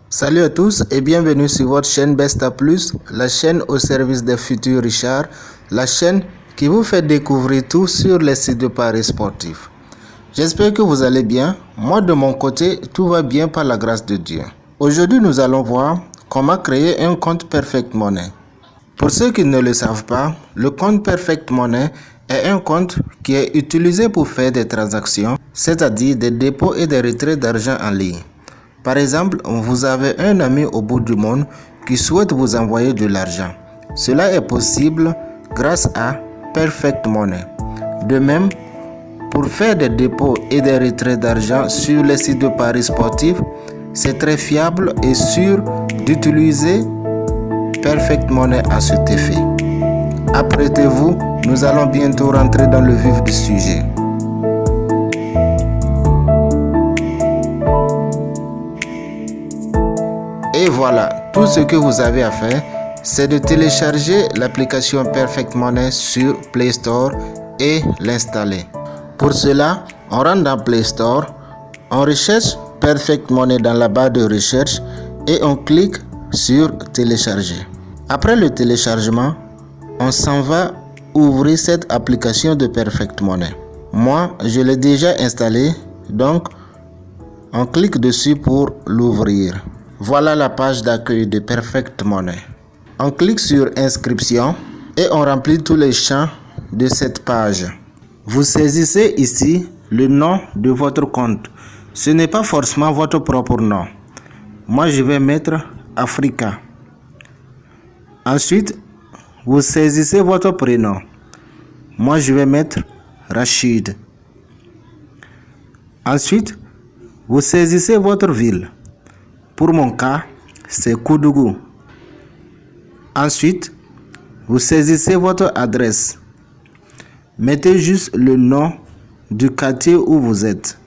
Salut à tous et bienvenue sur votre chaîne Besta Plus, la chaîne au service des futurs Richard, la chaîne qui vous fait découvrir tout sur les sites de paris sportifs. J'espère que vous allez bien. Moi de mon côté, tout va bien par la grâce de Dieu. Aujourd'hui, nous allons voir comment créer un compte Perfect Money. Pour ceux qui ne le savent pas, le compte Perfect Money est un compte qui est utilisé pour faire des transactions, c'est-à-dire des dépôts et des retraits d'argent en ligne. Par exemple, vous avez un ami au bout du monde qui souhaite vous envoyer de l'argent. Cela est possible grâce à Perfect Money. De même, pour faire des dépôts et des retraits d'argent sur les sites de paris sportifs, c'est très fiable et sûr d'utiliser Perfect Money à cet effet. Apprêtez-vous, nous allons bientôt rentrer dans le vif du sujet. Et voilà, tout ce que vous avez à faire, c'est de télécharger l'application Perfect Money sur Play Store et l'installer. Pour cela, on rentre dans Play Store, on recherche Perfect Money dans la barre de recherche et on clique sur télécharger. Après le téléchargement, on s'en va ouvrir cette application de Perfect Money. Moi, je l'ai déjà installée, donc on clique dessus pour l'ouvrir. Voilà la page d'accueil de Perfect Money. On clique sur inscription et on remplit tous les champs de cette page. Vous saisissez ici le nom de votre compte. Ce n'est pas forcément votre propre nom. Moi, je vais mettre Africa. Ensuite, vous saisissez votre prénom. Moi, je vais mettre Rachid. Ensuite, vous saisissez votre ville. Pour mon cas, c'est Koudougou. Ensuite, vous saisissez votre adresse. Mettez juste le nom du quartier où vous êtes.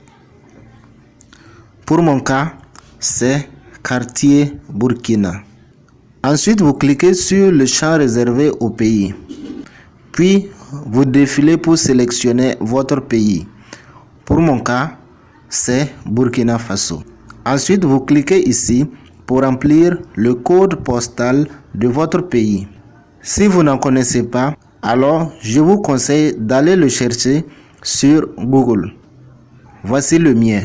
Pour mon cas, c'est quartier Burkina. Ensuite, vous cliquez sur le champ réservé au pays. Puis, vous défilez pour sélectionner votre pays. Pour mon cas, c'est Burkina Faso. Ensuite, vous cliquez ici pour remplir le code postal de votre pays. Si vous n'en connaissez pas, alors je vous conseille d'aller le chercher sur Google. Voici le mien.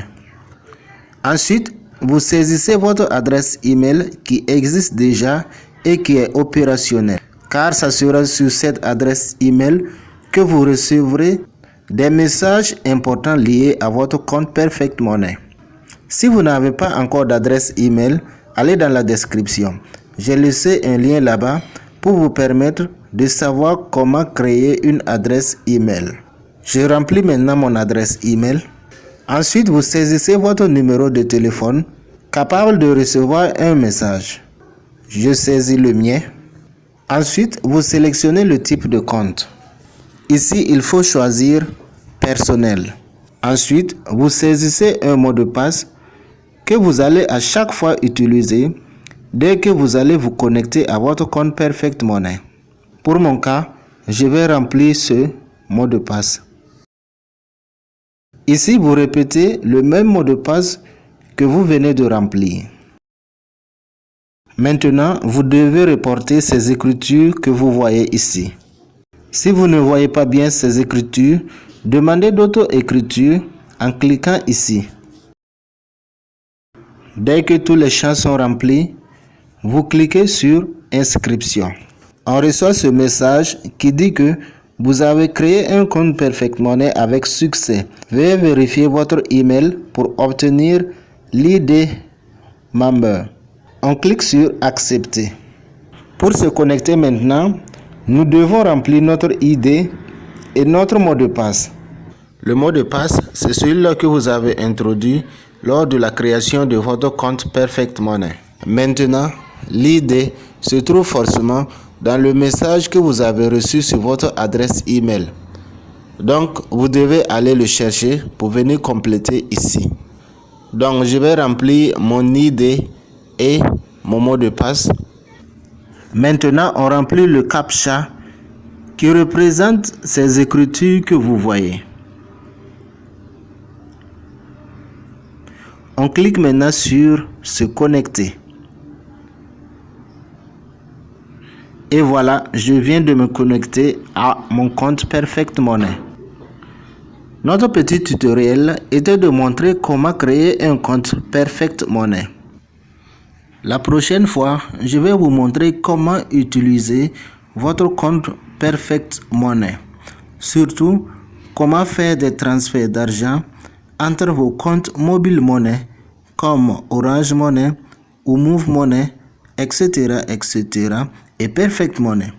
Ensuite, vous saisissez votre adresse email qui existe déjà et qui est opérationnelle, car ça sera sur cette adresse email que vous recevrez des messages importants liés à votre compte Perfect Money. Si vous n'avez pas encore d'adresse email, allez dans la description. J'ai laissé un lien là-bas pour vous permettre de savoir comment créer une adresse email. Je remplis maintenant mon adresse email. Ensuite, vous saisissez votre numéro de téléphone capable de recevoir un message. Je saisis le mien. Ensuite, vous sélectionnez le type de compte. Ici, il faut choisir personnel. Ensuite, vous saisissez un mot de passe que vous allez à chaque fois utiliser dès que vous allez vous connecter à votre compte Perfect Money. Pour mon cas, je vais remplir ce mot de passe. Ici, vous répétez le même mot de passe que vous venez de remplir. Maintenant, vous devez reporter ces écritures que vous voyez ici. Si vous ne voyez pas bien ces écritures, demandez d'autres écritures en cliquant ici. Dès que tous les champs sont remplis, vous cliquez sur Inscription. On reçoit ce message qui dit que vous avez créé un compte Perfect Money avec succès. Veuillez vérifier votre email pour obtenir l'ID Member. On clique sur Accepter. Pour se connecter maintenant, nous devons remplir notre ID et notre mot de passe. Le mot de passe, c'est celui-là que vous avez introduit lors de la création de votre compte Perfect Money. Maintenant, l'ID se trouve forcément dans le message que vous avez reçu sur votre adresse email. Donc, vous devez aller le chercher pour venir compléter ici. Donc, je vais remplir mon ID et mon mot de passe. Maintenant, on remplit le CAPTCHA qui représente ces écritures que vous voyez. On clique maintenant sur se connecter. Et voilà, je viens de me connecter à mon compte Perfect Money. Notre petit tutoriel était de montrer comment créer un compte Perfect Money. La prochaine fois, je vais vous montrer comment utiliser votre compte Perfect Money. Surtout, comment faire des transferts d'argent entre vos comptes Mobile Money comme Orange Money ou Move Money, etc., et Perfect Money.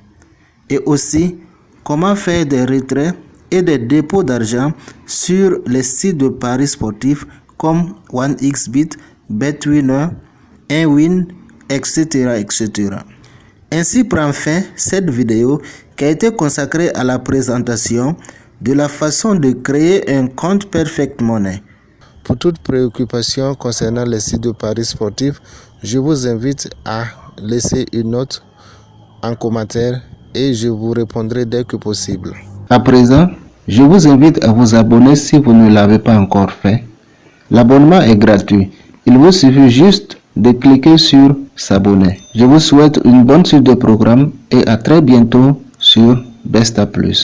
Et aussi, comment faire des retraits et des dépôts d'argent sur les sites de paris sportifs comme 1xBet, BetWinner, Nwin, etc. Ainsi prend fin cette vidéo qui a été consacrée à la présentation de la façon de créer un compte Perfect Money. Pour toute préoccupation concernant les sites de paris sportifs, je vous invite à laisser une note en commentaire et je vous répondrai dès que possible. À présent, je vous invite à vous abonner si vous ne l'avez pas encore fait. L'abonnement est gratuit. Il vous suffit juste de cliquer sur s'abonner. Je vous souhaite une bonne suite de programme et à très bientôt sur Besta Plus.